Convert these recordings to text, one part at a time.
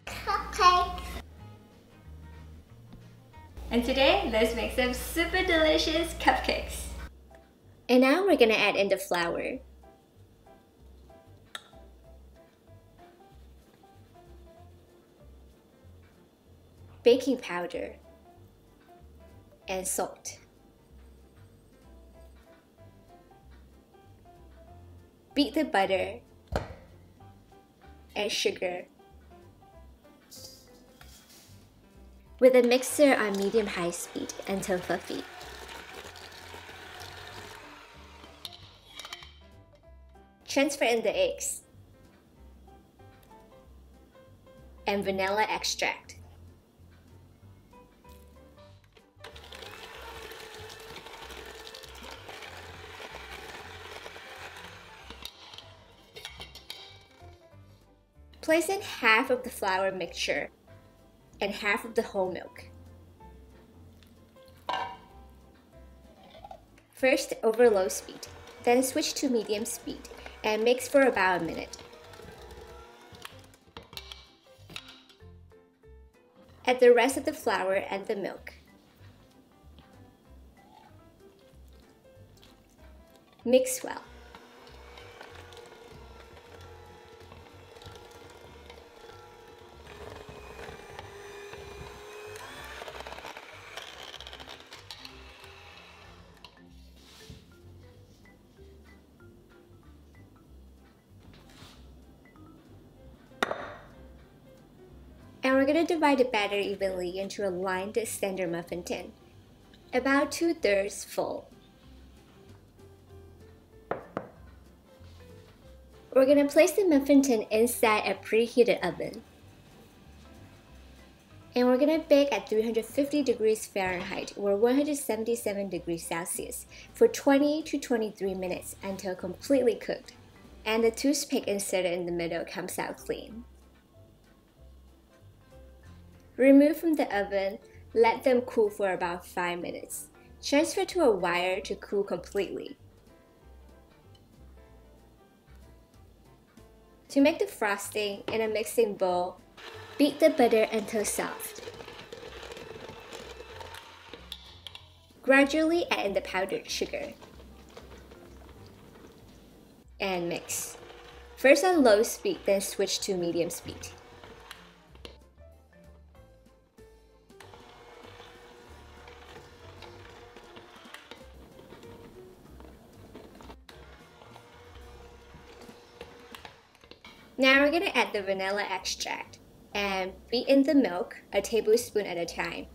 Cupcakes. And today, let's make some super delicious cupcakes. And now we're gonna add in the flour. Baking powder. And salt. Beat the butter and sugar with a mixer on medium-high speed until fluffy. Transfer in the eggs and vanilla extract. Place in half of the flour mixture and half of the whole milk. First over low speed, then switch to medium speed and mix for about a minute. Add the rest of the flour and the milk. Mix well. And we're going to divide the batter evenly into a lined standard muffin tin, about 2/3 full. We're going to place the muffin tin inside a preheated oven. And we're going to bake at 350 degrees Fahrenheit or 177 degrees Celsius for 20 to 23 minutes until completely cooked. And the toothpick inserted in the middle comes out clean. Remove from the oven, let them cool for about 5 minutes. Transfer to a wire to cool completely. To make the frosting in a mixing bowl, beat the butter until soft. Gradually add in the powdered sugar. And mix. First on low speed, then switch to medium speed. Now we're going to add the vanilla extract and beat in the milk a tablespoon at a time.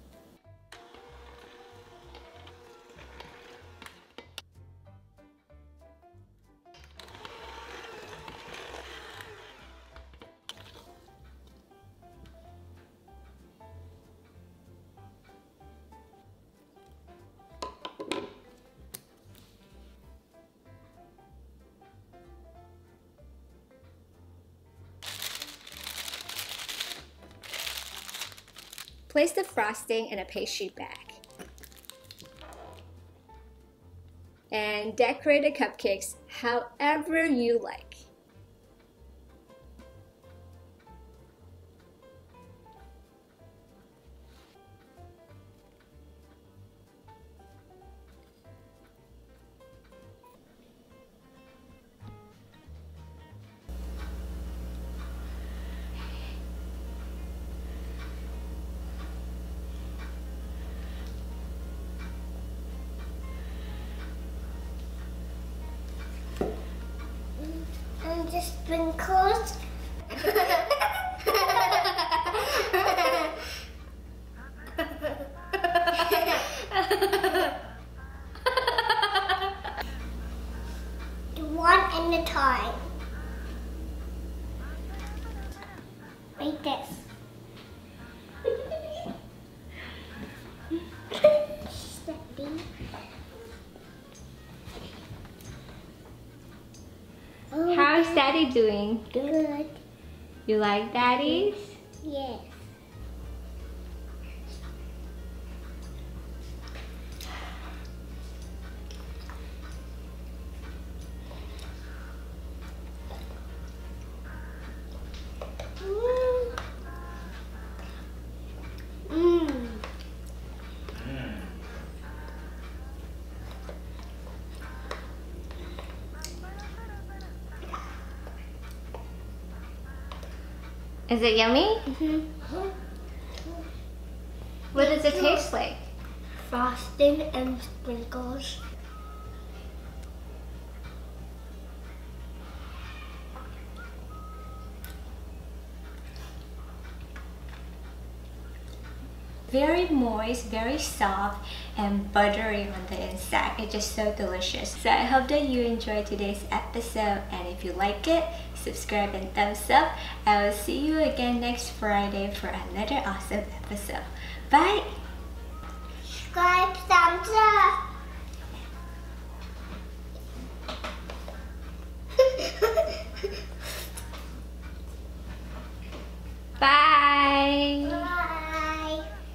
Place the frosting in a pastry bag. And decorate the cupcakes however you like. And the sprinkles. One at a time. Like this. Stepping. Oh, How's Daddy doing? good. You like Daddy's? Yes. Is it yummy? Mm-hmm. What does it taste like? Frosting and sprinkles. Very moist, very soft, and buttery on the inside. It's just so delicious. So I hope that you enjoyed today's episode, and if you like it, subscribe and thumbs up. I will see you again next Friday for another awesome episode. Bye! Subscribe, thumbs up. Bye!